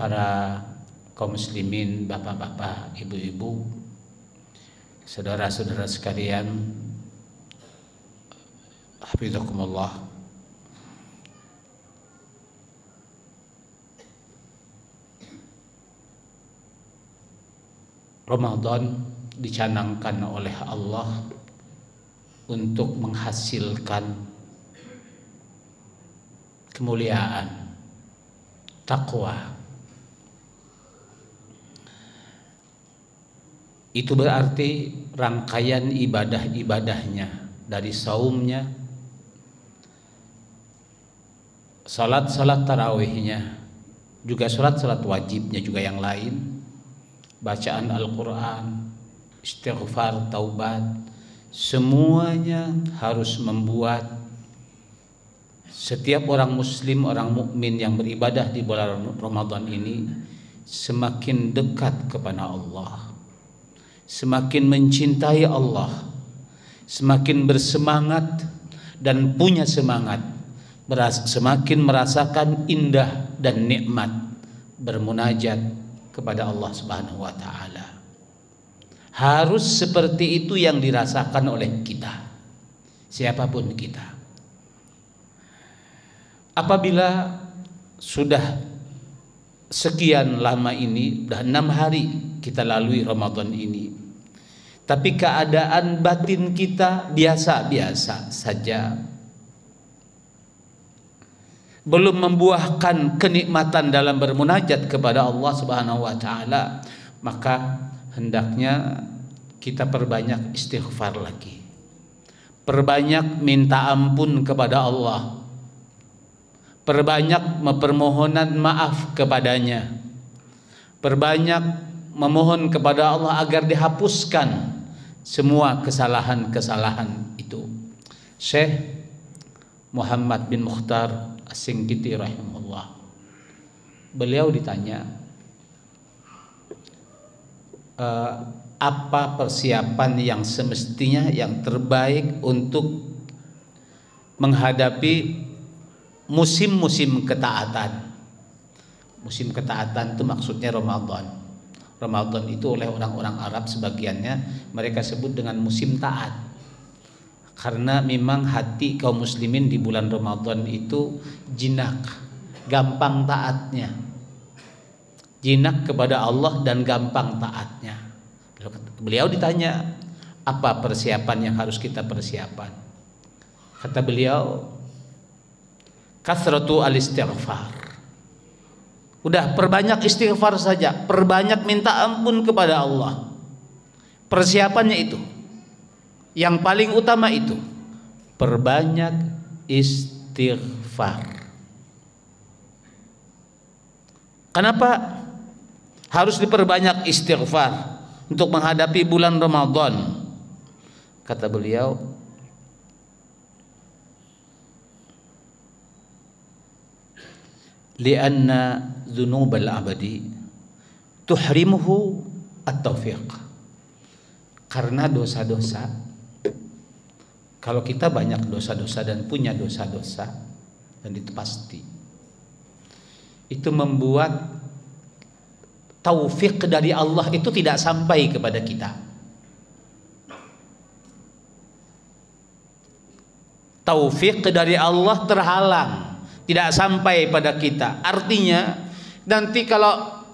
para kaum muslimin, bapak-bapak, ibu-ibu, saudara-saudara sekalian, hafizakumullah. Ramadan dicanangkan oleh Allah untuk menghasilkan kemuliaan, takwa. Itu berarti rangkaian ibadah-ibadahnya, dari saumnya, salat-salat tarawihnya, juga salat-salat wajibnya juga yang lain, bacaan Al-Quran, istighfar, taubat, semuanya harus membuat setiap orang muslim, orang mukmin yang beribadah di bulan Ramadan ini semakin dekat kepada Allah, semakin mencintai Allah, semakin bersemangat dan punya semangat, semakin merasakan indah dan nikmat bermunajat kepada Allah Subhanahu wa taala. Harus seperti itu yang dirasakan oleh kita, siapapun kita. Apabila sudah sekian lama ini, sudah 6 hari kita lalui Ramadan ini, tapi keadaan batin kita biasa-biasa saja, belum membuahkan kenikmatan dalam bermunajat kepada Allah Subhanahu wa taala, maka hendaknya kita perbanyak istighfar lagi, perbanyak minta ampun kepada Allah, perbanyak permohonan maaf kepadanya, perbanyak memohon kepada Allah agar dihapuskan semua kesalahan-kesalahan itu. Syekh Muhammad bin Mukhtar As-Singkiti rahimahullah, beliau ditanya, apa persiapan yang semestinya yang terbaik untuk menghadapi musim-musim ketaatan. Musim ketaatan itu maksudnya Ramadan. Ramadan itu oleh orang-orang Arab sebagiannya mereka sebut dengan musim taat, karena memang hati kaum muslimin di bulan Ramadan itu jinak, gampang taatnya, jinak kepada Allah dan gampang taatnya. Beliau ditanya, apa persiapan yang harus kita persiapan? Kata beliau, kasratu al-istighfar. Udah perbanyak istighfar saja, perbanyak minta ampun kepada Allah. Persiapannya itu, yang paling utama itu, perbanyak istighfar. Kenapa harus diperbanyak istighfar untuk menghadapi bulan Ramadan? Kata beliau, lianna dzunubal abadi tuhrimuhu at-taufiq. Karena dosa-dosa, kalau kita banyak dosa-dosa dan punya dosa-dosa, dan itu pasti, itu membuat taufik dari Allah itu tidak sampai kepada kita. Taufik dari Allah terhalang, tidak sampai pada kita. Artinya nanti kalau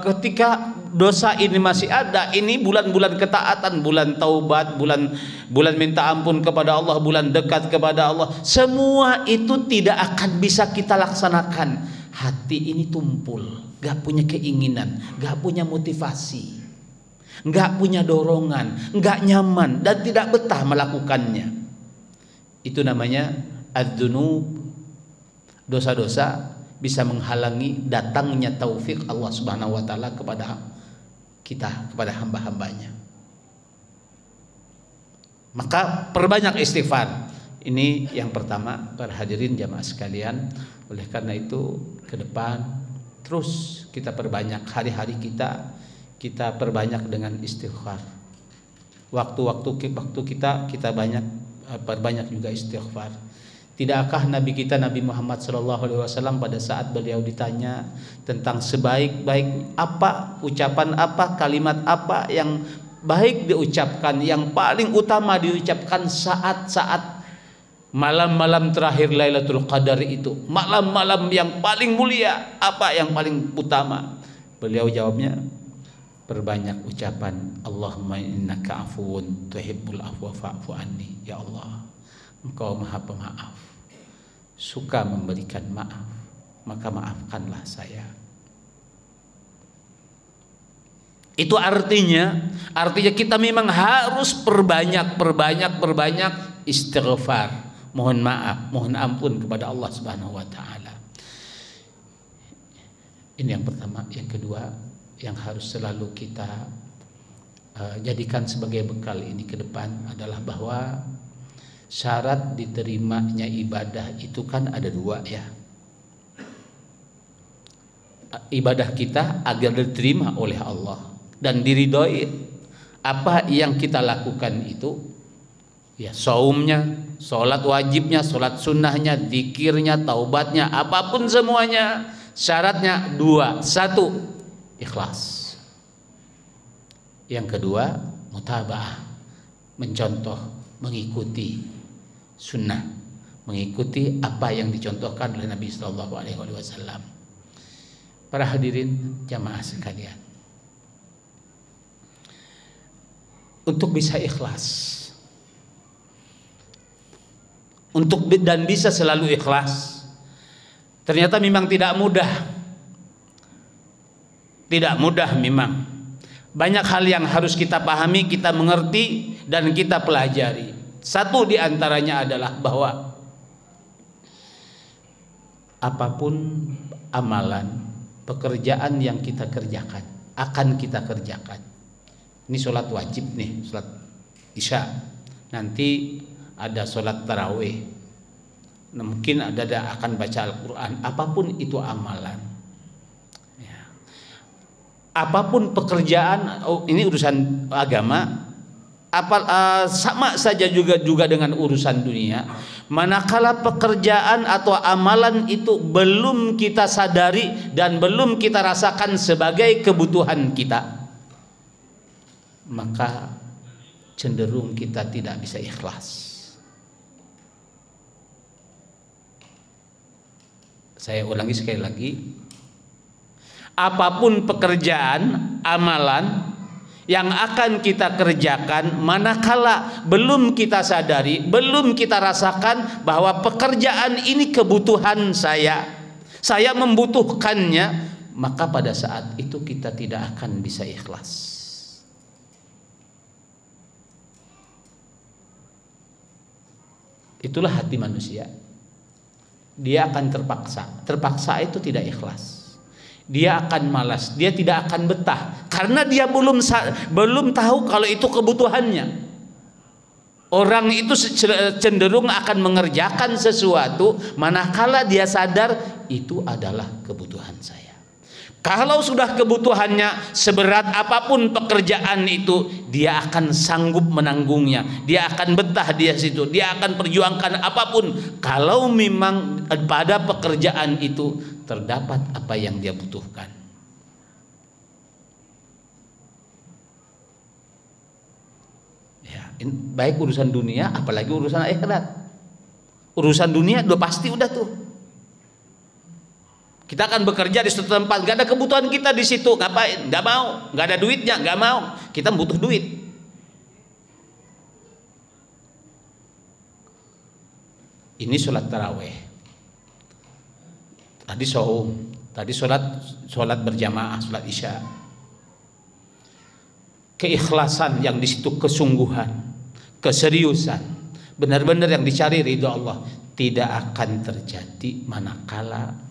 ketika dosa ini masih ada, ini bulan-bulan ketaatan, bulan taubat, bulan minta ampun kepada Allah, bulan dekat kepada Allah, semua itu tidak akan bisa kita laksanakan. Hati ini tumpul, gak punya keinginan, gak punya motivasi, gak punya dorongan, gak nyaman dan tidak betah melakukannya. Itu namanya adzunub. Dosa-dosa bisa menghalangi datangnya taufik Allah Subhanahu wa taala kepada kita, kepada hamba-hambanya. Maka perbanyak istighfar. Ini yang pertama, para hadirin jamaah sekalian. Oleh karena itu ke depan terus kita perbanyak, hari-hari kita perbanyak dengan istighfar. Waktu kita perbanyak juga istighfar. Tidakkah Nabi kita Nabi Muhammad SAW pada saat beliau ditanya tentang sebaik-baik apa, ucapan apa, kalimat apa yang baik diucapkan, yang paling utama diucapkan saat-saat malam-malam terakhir Lailatul Qadar itu, malam-malam yang paling mulia, apa yang paling utama? Beliau jawabnya, perbanyak ucapan Allahumma innaka afuwun tuhibbul afwa fa'fu anni. Ya Allah, Engkau Maha Pemaaf, suka memberikan maaf, maka maafkanlah saya. Itu artinya kita memang harus perbanyak istighfar, mohon maaf, mohon ampun kepada Allah Subhanahu wa taala. Ini yang pertama. Yang kedua, yang harus selalu kita jadikan sebagai bekal ini ke depan adalah bahwa syarat diterimanya ibadah itu kan ada dua ya. Ibadah kita agar diterima oleh Allah dan diridhoi apa yang kita lakukan itu, ya, saumnya, sholat wajibnya, sholat sunnahnya, zikirnya, taubatnya, apapun semuanya, syaratnya dua. Satu, ikhlas. Yang kedua, mutabaah, mencontoh, mengikuti sunnah, mengikuti apa yang dicontohkan oleh Nabi Sallallahu Alaihi Wasallam. Para hadirin jamaah sekalian, untuk bisa ikhlas, dan bisa selalu ikhlas, ternyata memang tidak mudah. Tidak mudah memang. Banyak hal yang harus kita pahami, kita mengerti, dan kita pelajari. Satu di antaranya adalah bahwa apapun amalan, pekerjaan yang kita kerjakan, akan kita kerjakan. Ini sholat wajib nih, sholat isya. Nanti ada sholat tarawih. Mungkin ada akan baca Al-Quran. Apapun itu amalan. Ya. Apapun pekerjaan, ini urusan agama. Sama saja juga dengan urusan dunia. Manakala pekerjaan atau amalan itu belum kita sadari dan belum kita rasakan sebagai kebutuhan kita, maka cenderung kita tidak bisa ikhlas. Saya ulangi sekali lagi, apapun pekerjaan, amalan yang akan kita kerjakan, manakala belum kita sadari, belum kita rasakan bahwa pekerjaan ini kebutuhan saya membutuhkannya, maka pada saat itu kita tidak akan bisa ikhlas. Itulah hati manusia. Dia akan terpaksa itu tidak ikhlas. Dia akan malas, dia tidak akan betah karena dia belum tahu kalau itu kebutuhannya. Orang itu cenderung akan mengerjakan sesuatu manakala dia sadar itu adalah kebutuhan saya. Kalau sudah kebutuhannya, seberat apapun pekerjaan itu, dia akan sanggup menanggungnya, dia akan betah di situ, dia akan perjuangkan apapun kalau memang pada pekerjaan itu terdapat apa yang dia butuhkan. Ya, baik urusan dunia, apalagi urusan akhirat. Urusan dunia udah pasti udah tuh. Kita akan bekerja di suatu tempat, gak ada kebutuhan kita di situ, ngapain? Gak mau, gak ada duitnya, gak mau. Kita butuh duit. Ini sholat taraweh. Tadi saum, tadi sholat berjamaah, sholat isya. Keikhlasan yang di situ, kesungguhan, keseriusan, benar-benar yang dicari ridho Allah, tidak akan terjadi manakala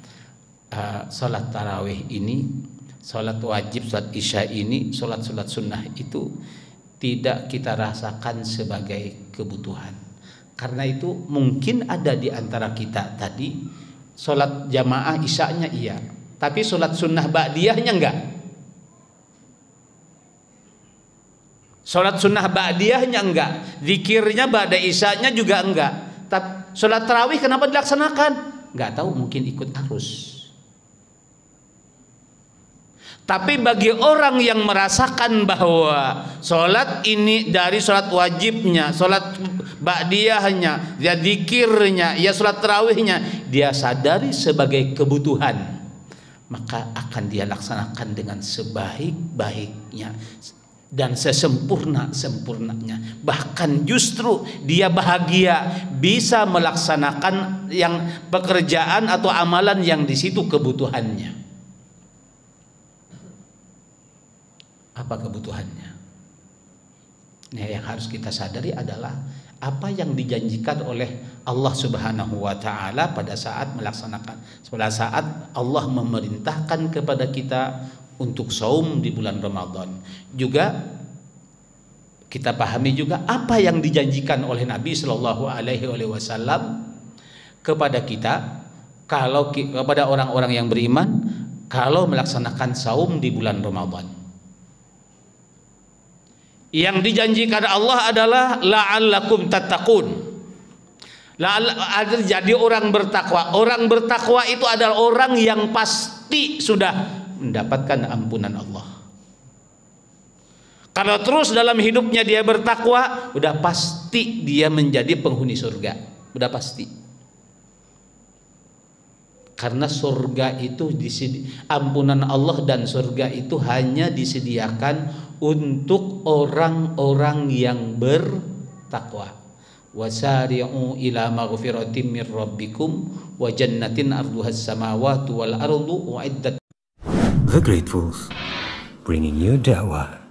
sholat tarawih ini, sholat wajib, sholat isya ini, sholat sunnah itu tidak kita rasakan sebagai kebutuhan. Karena itu mungkin ada di antara kita tadi sholat jamaah isyanya iya, tapi sholat sunnah ba'diyahnya enggak. Sholat sunnah ba'diyahnya enggak, zikirnya ba'da isyanya juga enggak. Sholat tarawih kenapa dilaksanakan? Nggak tahu, mungkin ikut arus. Tapi bagi orang yang merasakan bahwa sholat ini dari sholat wajibnya, sholat ba'diyahnya, ya zikirnya, ya sholat tarawihnya, dia sadari sebagai kebutuhan, maka akan dia laksanakan dengan sebaik-baiknya dan sesempurna-sempurnanya. Bahkan justru dia bahagia bisa melaksanakan yang pekerjaan atau amalan yang di situ kebutuhannya. Apa kebutuhannya? Nah, yang harus kita sadari adalah apa yang dijanjikan oleh Allah Subhanahu wa taala pada saat Allah memerintahkan kepada kita untuk saum di bulan Ramadan. Juga kita pahami juga apa yang dijanjikan oleh Nabi Shallallahu alaihi wasallam kepada kita, kalau kepada orang-orang yang beriman, kalau melaksanakan saum di bulan Ramadan. Yang dijanjikan Allah adalah la'allakum tattaqun. Jadi orang bertakwa. Orang bertakwa itu adalah orang yang pasti sudah mendapatkan ampunan Allah. Kalau terus dalam hidupnya dia bertakwa, udah pasti dia menjadi penghuni surga. Udah pasti. Karena surga itu ampunan Allah dan surga itu hanya disediakan untuk orang-orang yang bertakwa. Wasari'u ila maghfiratin mir rabbikum wa jannatin arduhas samawati wal ardu uiddat. The Gratefuls, bringing you da'wah.